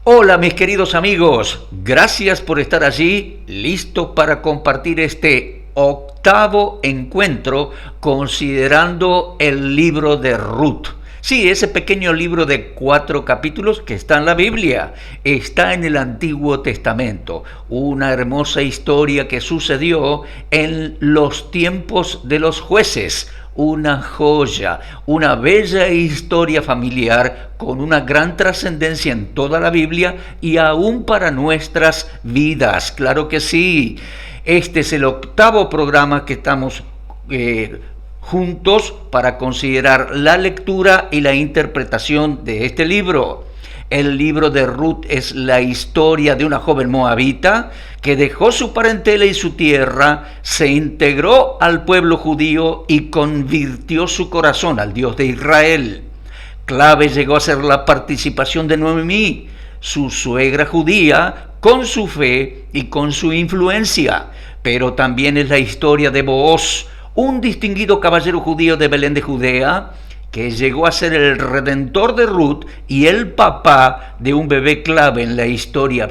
Hola mis queridos amigos, gracias por estar allí, listos para compartir este octavo encuentro considerando el libro de Ruth. Sí, ese pequeño libro de 4 capítulos que está en la Biblia, está en el Antiguo Testamento. Una hermosa historia que sucedió en los tiempos de los jueces. Una joya, una bella historia familiar con una gran trascendencia en toda la Biblia y aún para nuestras vidas. Claro que sí. Este es el octavo programa que estamos juntos para considerar la lectura y la interpretación de este libro. El libro de Ruth es la historia de una joven moabita que dejó su parentela y su tierra, se integró al pueblo judío y convirtió su corazón al Dios de Israel. Clave llegó a ser la participación de Noemí, su suegra judía, con su fe y con su influencia. Pero también es la historia de Booz, un distinguido caballero judío de Belén de Judea, que llegó a ser el redentor de Ruth y el papá de un bebé clave en la historia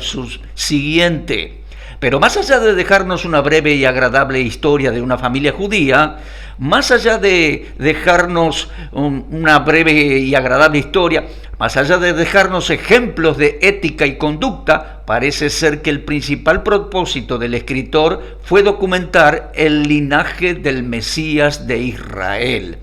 siguiente. Pero más allá de dejarnos una breve y agradable historia de una familia judía, más allá de dejarnos una breve y agradable historia, más allá de dejarnos ejemplos de ética y conducta, parece ser que el principal propósito del escritor fue documentar el linaje del Mesías de Israel.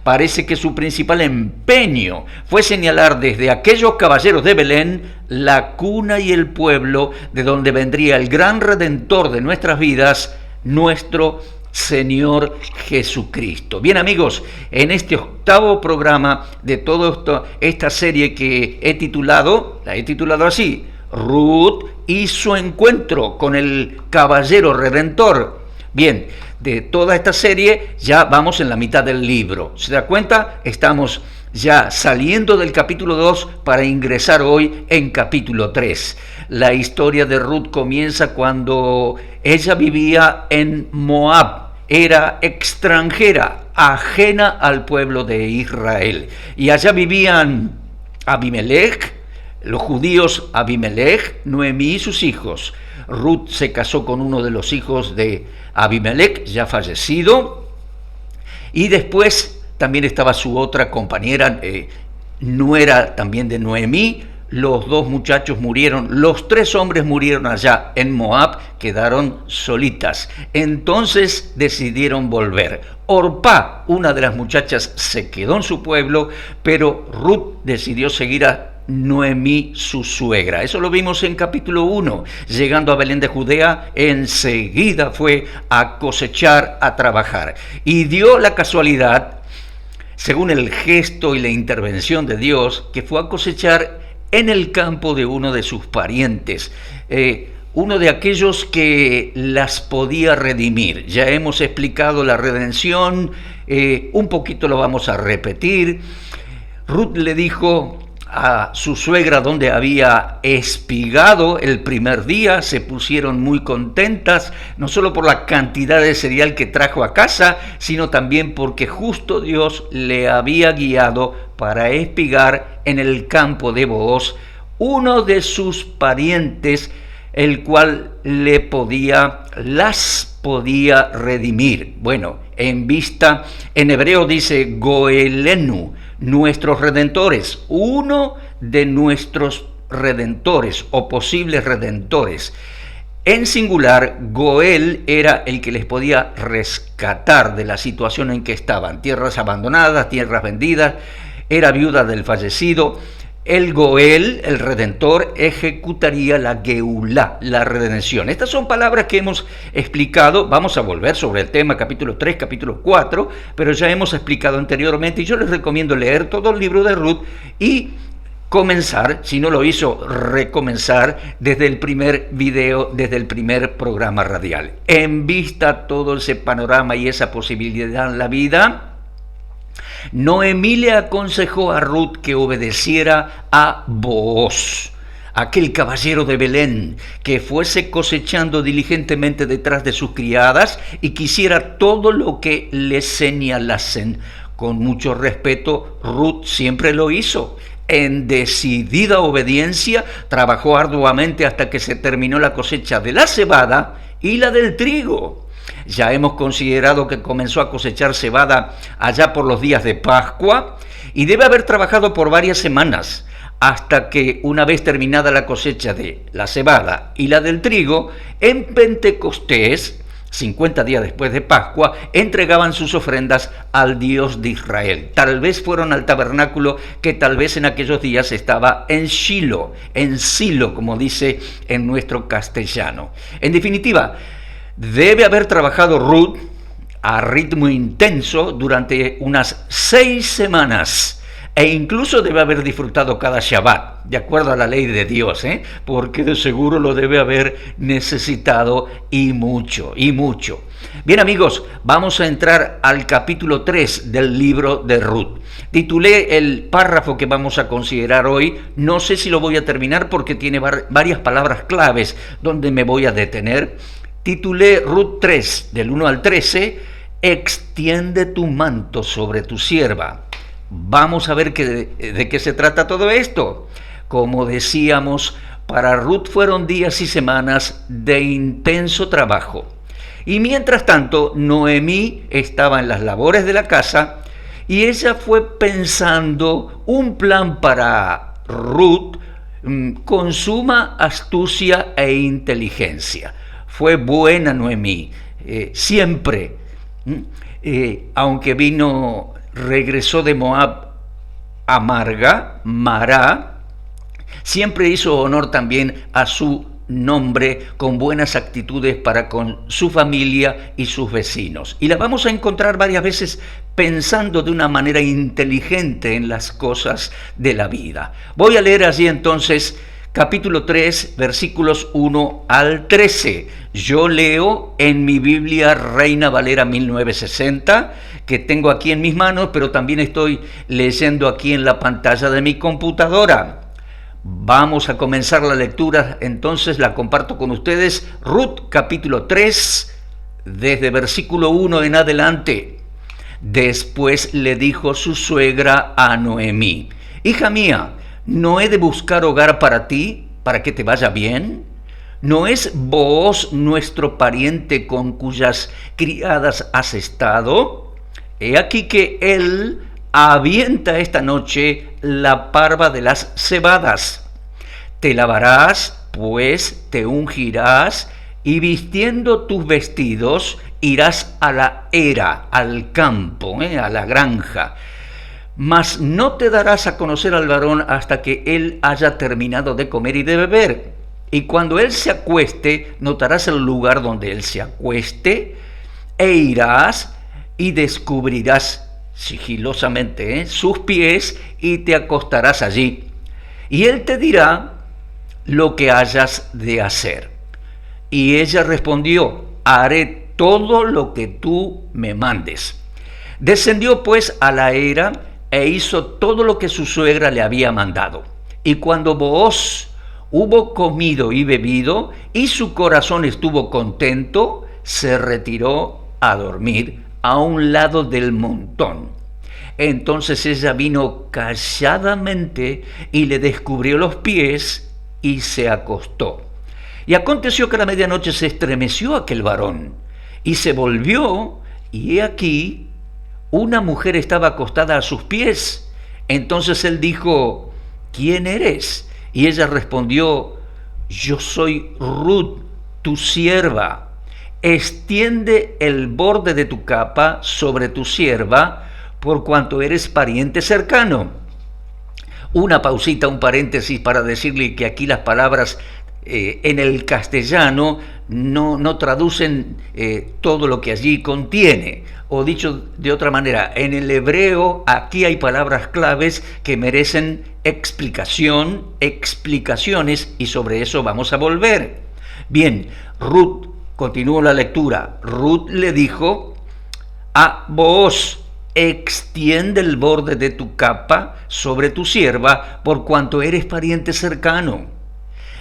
Parece que su principal empeño fue señalar desde aquellos caballeros de Belén la cuna y el pueblo de donde vendría el gran redentor de nuestras vidas, nuestro Señor Jesucristo. Bien amigos, en este octavo programa de toda esta serie que la he titulado así, Ruth y su encuentro con el caballero redentor. Bien, de toda esta serie ya vamos en la mitad del libro. ¿Se da cuenta? Estamos ya saliendo del capítulo 2 para ingresar hoy en capítulo 3. La historia de Ruth comienza cuando ella vivía en Moab. Era extranjera, ajena al pueblo de Israel. Y allá vivían Abimelech, los judíos Abimelech, Noemí y sus hijos. Ruth se casó con uno de los hijos de Abimelech, ya fallecido, y después también estaba su otra compañera, nuera también de Noemí. Los dos muchachos murieron, los 3 hombres murieron allá en Moab, quedaron solitas. Entonces decidieron volver. Orpá, una de las muchachas, se quedó en su pueblo, pero Ruth decidió seguir a Noemí, su suegra. Eso lo vimos en capítulo 1. Llegando a Belén de Judea, enseguida fue a cosechar, a trabajar. Y dio la casualidad, según el gesto y la intervención de Dios, que fue a cosechar en el campo de uno de sus parientes, uno de aquellos que las podía redimir. Ya hemos explicado la redención, un poquito lo vamos a repetir. Ruth le dijo a su suegra donde había espigado el primer día, se pusieron muy contentas, no solo por la cantidad de cereal que trajo a casa, sino también porque justo Dios le había guiado para espigar en el campo de Booz, uno de sus parientes, el cual las podía redimir. Bueno, en hebreo dice Goelenu, nuestros redentores, uno de nuestros redentores o posibles redentores. En singular, Goel era el que les podía rescatar de la situación en que estaban, tierras abandonadas, tierras vendidas, era viuda del fallecido. El Goel, el Redentor, ejecutaría la Geulá, la redención. Estas son palabras que hemos explicado. Vamos a volver sobre el tema capítulo 3, capítulo 4, pero ya hemos explicado anteriormente y yo les recomiendo leer todo el libro de Ruth y comenzar, si no lo hizo, recomenzar desde el primer video, desde el primer programa radial. En vista a todo ese panorama y esa posibilidad en la vida, Noemí le aconsejó a Ruth que obedeciera a Booz, aquel caballero de Belén, que fuese cosechando diligentemente detrás de sus criadas y quisiera todo lo que le señalasen. Con mucho respeto, Ruth siempre lo hizo. En decidida obediencia, trabajó arduamente hasta que se terminó la cosecha de la cebada y la del trigo. Ya hemos considerado que comenzó a cosechar cebada allá por los días de Pascua y debe haber trabajado por varias semanas, hasta que una vez terminada la cosecha de la cebada y la del trigo, en Pentecostés, 50 días después de Pascua, entregaban sus ofrendas al Dios de Israel. Tal vez fueron al tabernáculo, que tal vez en aquellos días estaba en Silo, como dice en nuestro castellano. En definitiva, debe haber trabajado Ruth a ritmo intenso durante unas 6 semanas. E incluso debe haber disfrutado cada Shabbat, de acuerdo a la ley de Dios, porque de seguro lo debe haber necesitado y mucho, y mucho. Bien amigos, vamos a entrar al capítulo 3 del libro de Ruth. Titulé el párrafo que vamos a considerar hoy, no sé si lo voy a terminar porque tiene varias palabras claves donde me voy a detener. Titulé Ruth 3, del 1 al 13, extiende tu manto sobre tu sierva. Vamos a ver de qué se trata todo esto. Como decíamos, para Ruth fueron días y semanas de intenso trabajo. Y mientras tanto, Noemí estaba en las labores de la casa y ella fue pensando un plan para Ruth con suma astucia e inteligencia. Fue buena Noemí, siempre, aunque regresó de Moab amarga, Mará, siempre hizo honor también a su nombre con buenas actitudes para con su familia y sus vecinos. Y la vamos a encontrar varias veces pensando de una manera inteligente en las cosas de la vida. Voy a leer allí entonces capítulo 3, versículos 1 al 13. Yo leo en mi Biblia Reina Valera 1960, que tengo aquí en mis manos, pero también estoy leyendo aquí en la pantalla de mi computadora. Vamos a comenzar la lectura, entonces la comparto con ustedes. Ruth capítulo 3, desde versículo 1 en adelante. Después le dijo su suegra a Noemí: hija mía, ¿no he de buscar hogar para ti, para que te vaya bien? ¿No es Booz nuestro pariente con cuyas criadas has estado? He aquí que él avienta esta noche la parva de las cebadas. Te lavarás, pues te ungirás, y vistiendo tus vestidos irás a la era, al campo, a la granja. Mas no te darás a conocer al varón hasta que él haya terminado de comer y de beber. Y cuando él se acueste, notarás el lugar donde él se acueste, e irás y descubrirás sigilosamente sus pies, y te acostarás allí. Y él te dirá lo que hayas de hacer. Y ella respondió: haré todo lo que tú me mandes. Descendió pues a la era e hizo todo lo que su suegra le había mandado. Y cuando Booz hubo comido y bebido, y su corazón estuvo contento, se retiró a dormir a un lado del montón. Entonces ella vino calladamente y le descubrió los pies y se acostó. Y aconteció que a la medianoche se estremeció aquel varón, y se volvió, y he aquí, una mujer estaba acostada a sus pies. Entonces él dijo: ¿quién eres? Y ella respondió: yo soy Ruth, tu sierva. Extiende el borde de tu capa sobre tu sierva, por cuanto eres pariente cercano. Una pausita, un paréntesis para decirle que aquí las palabras en el castellano no traducen todo lo que allí contiene. O dicho de otra manera, en el hebreo aquí hay palabras claves que merecen explicaciones, y sobre eso vamos a volver. Bien, Ruth, continuó la lectura. Ruth le dijo a Booz: extiende el borde de tu capa sobre tu sierva, por cuanto eres pariente cercano.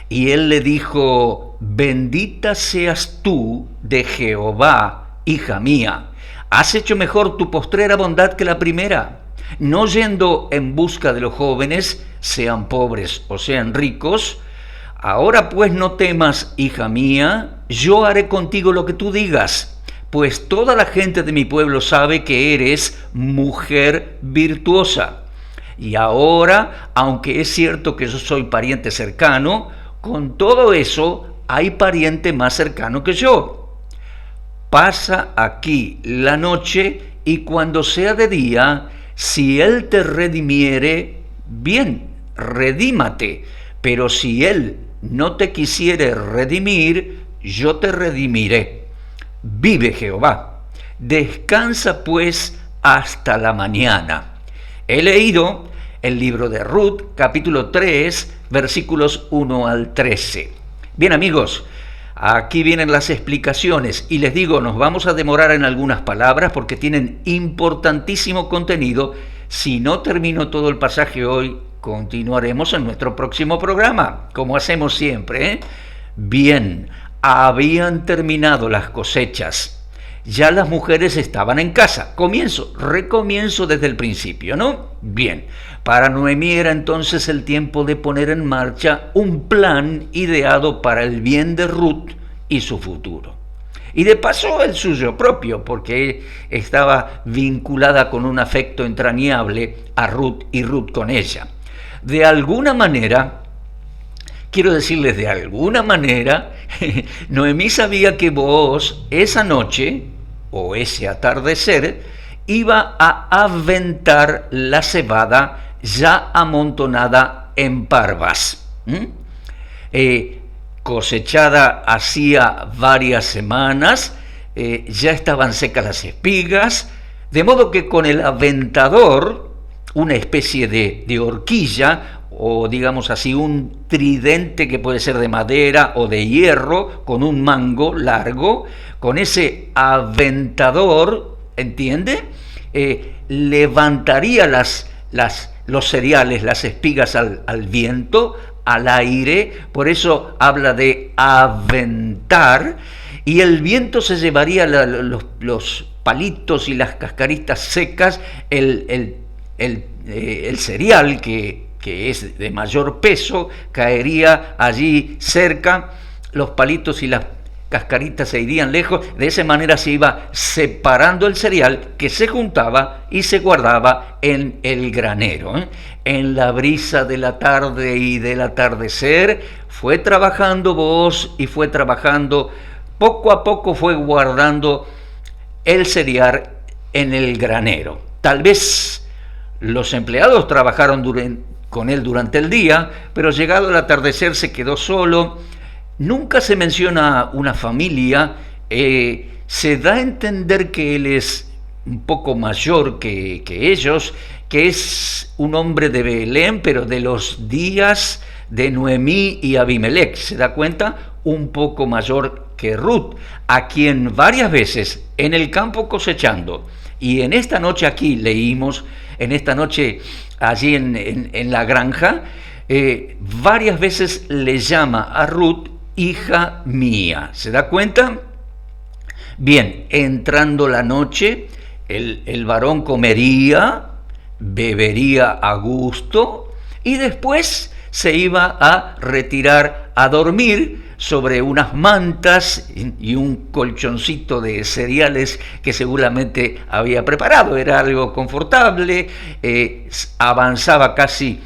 Y él le dijo: bendita seas tú de Jehová, hija mía. Has hecho mejor tu postrera bondad que la primera, no yendo en busca de los jóvenes, sean pobres o sean ricos. Ahora pues no temas, hija mía, yo haré contigo lo que tú digas, pues toda la gente de mi pueblo sabe que eres mujer virtuosa. Y ahora, aunque es cierto que yo soy pariente cercano, con todo eso hay pariente más cercano que yo. Pasa aquí la noche y cuando sea de día, si él te redimiere, bien, redímate, pero si él no te quisiere redimir, yo te redimiré. Vive Jehová. Descansa pues hasta la mañana. He leído el libro de Ruth, capítulo 3, versículos 1 al 13. Bien, amigos, aquí vienen las explicaciones y les digo, nos vamos a demorar en algunas palabras porque tienen importantísimo contenido. Si no termino todo el pasaje hoy, continuaremos en nuestro próximo programa, como hacemos siempre, ¿eh? Bien, habían terminado las cosechas. Ya las mujeres estaban en casa. Recomienzo desde el principio, ¿no? Bien, para Noemí era entonces el tiempo de poner en marcha un plan ideado para el bien de Ruth y su futuro. Y de paso el suyo propio, porque estaba vinculada con un afecto entrañable a Ruth y Ruth con ella. De alguna manera, Noemí sabía que Booz esa noche, o ese atardecer, iba a aventar la cebada ya amontonada en parvas. Cosechada hacía varias semanas, ya estaban secas las espigas, de modo que con el aventador, una especie de horquilla, o digamos así, un tridente que puede ser de madera o de hierro, con un mango largo, con ese aventador, ¿entiende? Levantaría los cereales, las espigas al viento, al aire, por eso habla de aventar, y el viento se llevaría los palitos y las cascaritas secas, el cereal que es de mayor peso, caería allí cerca, los palitos y las cascaritas se irían lejos, de esa manera se iba separando el cereal que se juntaba y se guardaba en el granero. En la brisa de la tarde y del atardecer fue trabajando Booz y fue trabajando, poco a poco fue guardando el cereal en el granero. Tal vez los empleados trabajaron con él durante el día, pero llegado el atardecer se quedó solo. Nunca se menciona una familia, se da a entender que él es un poco mayor que ellos, que es un hombre de Belén, pero de los días de Noemí y Abimelech, ¿se da cuenta? Un poco mayor que Ruth, a quien varias veces en el campo cosechando, y en esta noche aquí leímos, en esta noche allí en la granja, varias veces le llama a Ruth hija mía. ¿Se da cuenta? Bien, entrando la noche, el varón comería, bebería a gusto y después se iba a retirar a dormir sobre unas mantas y un colchoncito de cereales que seguramente había preparado. Era algo confortable, avanzaba casi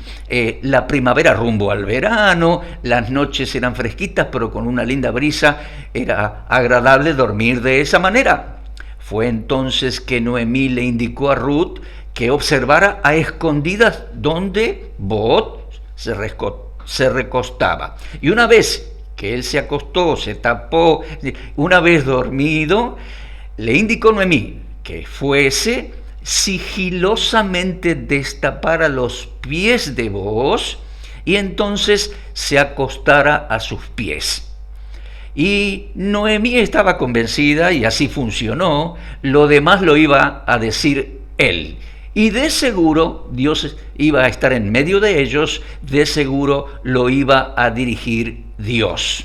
la primavera rumbo al verano, las noches eran fresquitas pero con una linda brisa, era agradable dormir de esa manera. Fue entonces que Noemí le indicó a Ruth que observara a escondidas donde Booz se recostaba. Y una vez que él se acostó, se tapó, una vez dormido, le indicó Noemí que fuese sigilosamente destapara los pies de Booz y entonces se acostara a sus pies. Y Noemí estaba convencida, y así funcionó, lo demás lo iba a decir él. Y de seguro Dios iba a estar en medio de ellos, de seguro lo iba a dirigir Dios.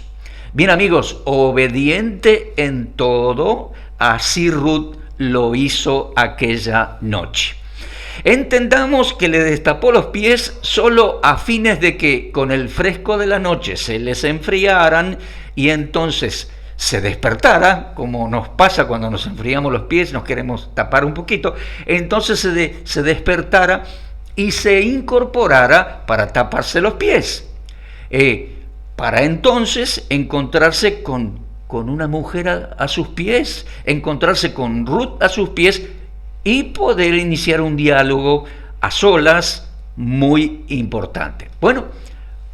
Bien, amigos, obediente en todo, así Ruth lo hizo aquella noche. Entendamos que le destapó los pies solo a fines de que con el fresco de la noche se les enfriaran y entonces se despertara, como nos pasa cuando nos enfriamos los pies, nos queremos tapar un poquito, entonces se despertara y se incorporara para taparse los pies, para entonces encontrarse con una mujer a sus pies, encontrarse con Ruth a sus pies y poder iniciar un diálogo a solas muy importante. Bueno,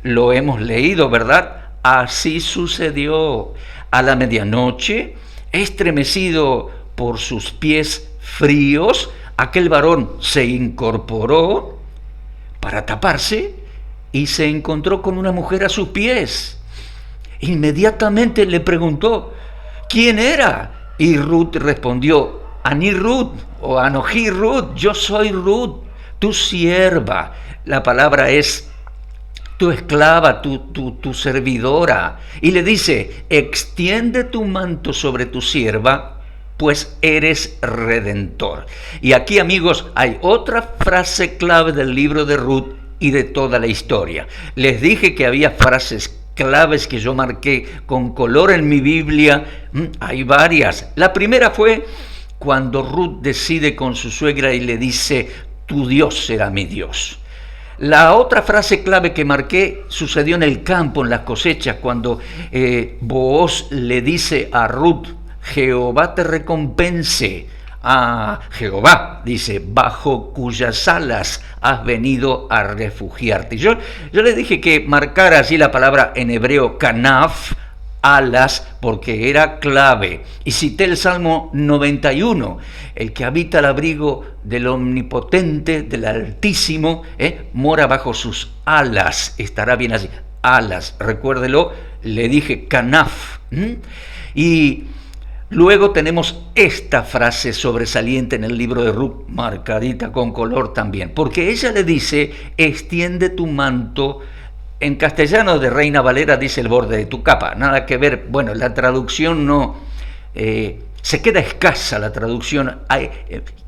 lo hemos leído, ¿verdad? Así sucedió. A la medianoche, estremecido por sus pies fríos, aquel varón se incorporó para taparse y se encontró con una mujer a sus pies. Inmediatamente le preguntó, ¿quién era? Y Ruth respondió, Ani Ruth o Anoji Ruth, yo soy Ruth, tu sierva. La palabra es tu esclava, tu servidora. Y le dice, extiende tu manto sobre tu sierva, pues eres redentor. Y aquí, amigos, hay otra frase clave del libro de Ruth y de toda la historia. Les dije que había frases claves que yo marqué con color en mi Biblia. Hay varias. La primera fue cuando Ruth decide con su suegra y le dice, tu Dios será mi Dios. La otra frase clave que marqué sucedió en el campo, en las cosechas, cuando Booz le dice a Ruth, Jehová te recompense. A Jehová, dice, bajo cuyas alas has venido a refugiarte. Yo le dije que marcara allí la palabra en hebreo kanaf, alas, porque era clave. Y cité el Salmo 91, el que habita al abrigo del Omnipotente, del Altísimo, mora bajo sus alas, estará bien así, alas, recuérdelo, le dije kanaf. Y luego tenemos esta frase sobresaliente en el libro de Ruth, marcadita con color también, porque ella le dice, extiende tu manto. En castellano de Reina Valera dice el borde de tu capa, nada que ver, bueno, la traducción no, se queda escasa la traducción, hay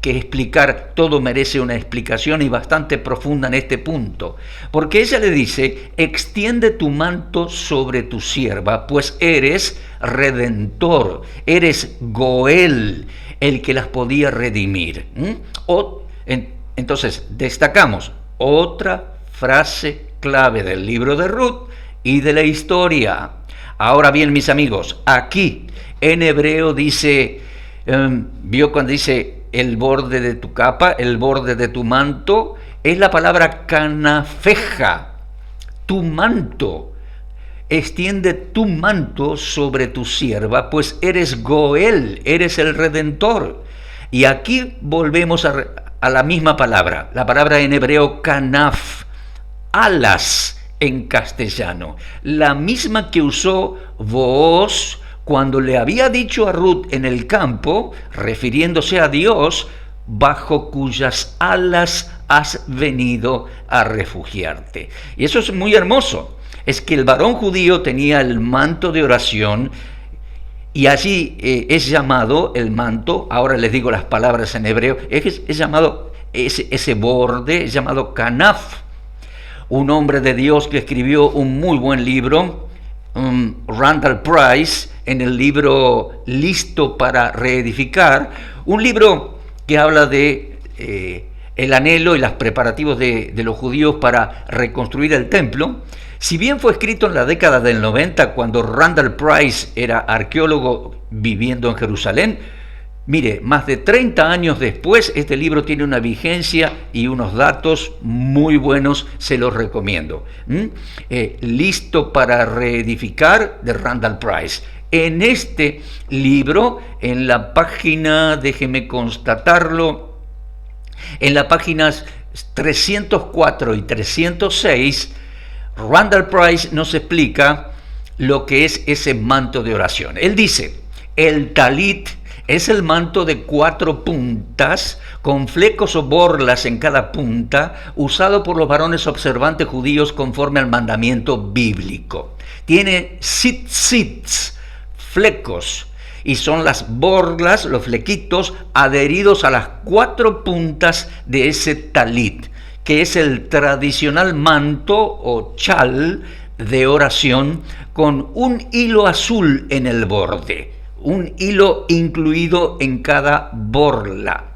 que explicar, todo merece una explicación y bastante profunda en este punto, porque ella le dice, extiende tu manto sobre tu sierva, pues eres redentor, eres Goel, el que las podía redimir. Entonces, destacamos otra frase clave del libro de Ruth y de la historia. Ahora bien, mis amigos, aquí en hebreo dice, vio cuando dice el borde de tu capa, el borde de tu manto, es la palabra canafeja, tu manto. Extiende tu manto sobre tu sierva, pues eres Goel, eres el Redentor. Y aquí volvemos a la misma palabra, la palabra en hebreo kanaf, alas en castellano, la misma que usó Booz cuando le había dicho a Ruth en el campo, refiriéndose a Dios, bajo cuyas alas has venido a refugiarte. Y eso es muy hermoso, es que el varón judío tenía el manto de oración y allí es llamado el manto, ahora les digo las palabras en hebreo, es llamado, ese borde es llamado kanaf. Un hombre de Dios que escribió un muy buen libro, Randall Price, en el libro Listo para Reedificar, un libro que habla de el anhelo y los preparativos de los judíos para reconstruir el templo. Si bien fue escrito en la década del 90, cuando Randall Price era arqueólogo viviendo en Jerusalén, mire, más de 30 años después, este libro tiene una vigencia y unos datos muy buenos, se los recomiendo. Listo para Reedificar, de Randall Price. En este libro, en la página, déjeme constatarlo, en las páginas 304 y 306, Randall Price nos explica lo que es ese manto de oración. Él dice, el talit es el manto de 4 puntas, con flecos o borlas en cada punta, usado por los varones observantes judíos conforme al mandamiento bíblico. Tiene tzitzits, flecos, y son las borlas, los flequitos adheridos a las 4 puntas de ese talit, que es el tradicional manto o chal de oración con un hilo azul en el borde, un hilo incluido en cada borla,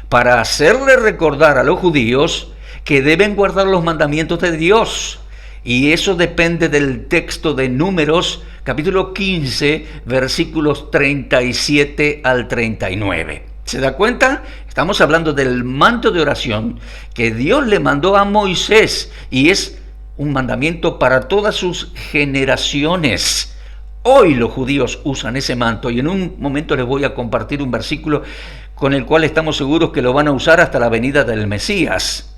para hacerle recordar a los judíos que deben guardar los mandamientos de Dios. Y eso depende del texto de Números, capítulo 15, versículos 37 al 39. ¿Se da cuenta? Estamos hablando del manto de oración que Dios le mandó a Moisés y es un mandamiento para todas sus generaciones. Hoy los judíos usan ese manto y en un momento les voy a compartir un versículo con el cual estamos seguros que lo van a usar hasta la venida del Mesías.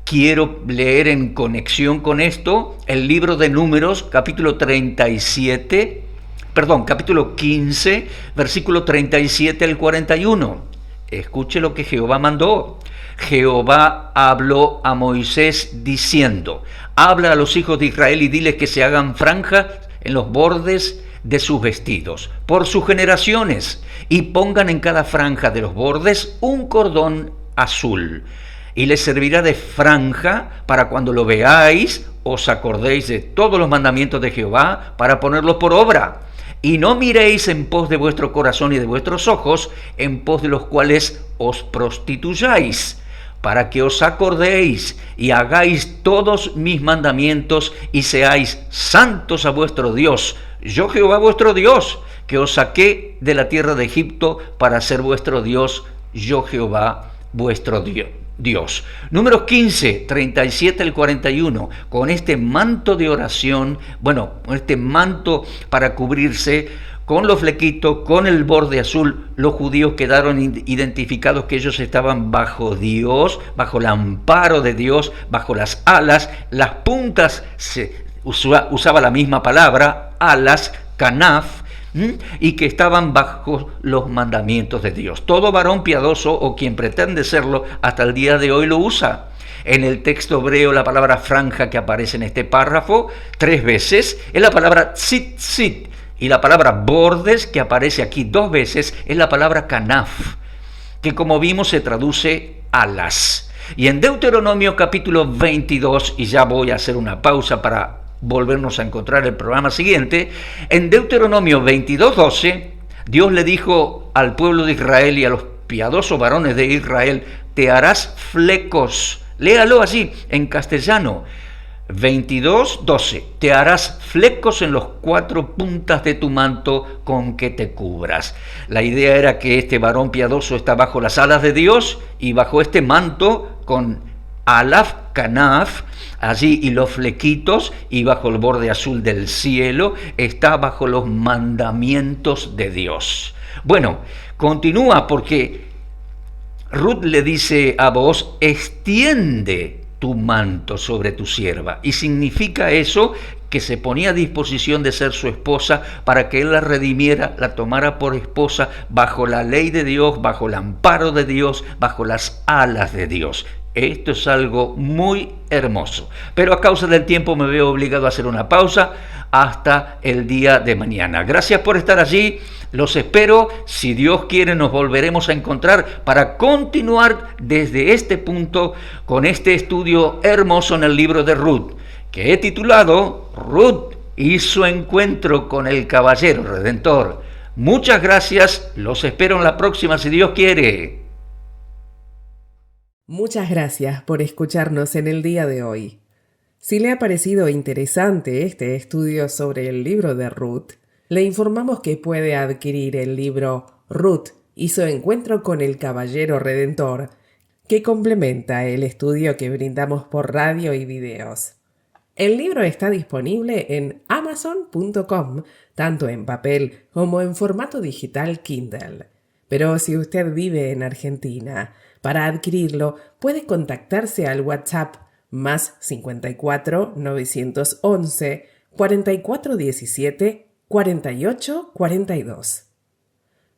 Quiero leer en conexión con esto el libro de Números, capítulo 15, versículo 37 al 41. Escuche lo que Jehová mandó. Jehová habló a Moisés diciendo: habla a los hijos de Israel y diles que se hagan franjas en los bordes de sus vestidos, por sus generaciones, y pongan en cada franja de los bordes un cordón azul. Y les servirá de franja para cuando lo veáis, os acordéis de todos los mandamientos de Jehová para ponerlos por obra. Y no miréis en pos de vuestro corazón y de vuestros ojos, en pos de los cuales os prostituyáis, para que os acordéis y hagáis todos mis mandamientos y seáis santos a vuestro Dios. Yo Jehová vuestro Dios, que os saqué de la tierra de Egipto para ser vuestro Dios, yo Jehová vuestro Dios. Números 15, 37 al 41, con este manto de oración, con este manto para cubrirse, con los flequitos, con el borde azul, los judíos quedaron identificados que ellos estaban bajo Dios, bajo el amparo de Dios, bajo las alas, las puntas, usaba la misma palabra, alas, kanaf, y que estaban bajo los mandamientos de Dios. Todo varón piadoso o quien pretende serlo hasta el día de hoy lo usa. En el texto hebreo la palabra franja que aparece en este párrafo 3 veces es la palabra tzitzit, y la palabra bordes que aparece aquí 2 veces es la palabra kanaf, que como vimos se traduce alas. Y en Deuteronomio capítulo 22, y ya voy a hacer una pausa para volvernos a encontrar el programa siguiente, en Deuteronomio 22:12, Dios le dijo al pueblo de Israel y a los piadosos varones de Israel: te harás flecos. Léalo así en castellano. 22:12, te harás flecos en los 4 puntas de tu manto con que te cubras. La idea era que este varón piadoso está bajo las alas de Dios y bajo este manto con alaf, kanaf, allí, y los flequitos, y bajo el borde azul del cielo, está bajo los mandamientos de Dios. Bueno, continúa porque Ruth le dice a Booz: extiende tu manto sobre tu sierva. Y significa eso que se ponía a disposición de ser su esposa para que él la redimiera, la tomara por esposa bajo la ley de Dios, bajo el amparo de Dios, bajo las alas de Dios. Esto es algo muy hermoso. Pero a causa del tiempo me veo obligado a hacer una pausa hasta el día de mañana. Gracias por estar allí. Los espero. Si Dios quiere, nos volveremos a encontrar para continuar desde este punto con este estudio hermoso en el libro de Ruth, que he titulado Ruth y su encuentro con el caballero redentor. Muchas gracias. Los espero en la próxima, si Dios quiere. Muchas gracias por escucharnos en el día de hoy. Si le ha parecido interesante este estudio sobre el libro de Ruth, le informamos que puede adquirir el libro Ruth y su encuentro con el Caballero Redentor, que complementa el estudio que brindamos por radio y videos. El libro está disponible en Amazon.com, tanto en papel como en formato digital Kindle. Pero si usted vive en Argentina, para adquirirlo puede contactarse al WhatsApp más 54 911 4417 4842.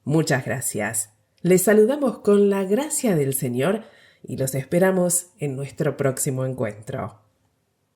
Muchas gracias. Les saludamos con la gracia del Señor y los esperamos en nuestro próximo encuentro.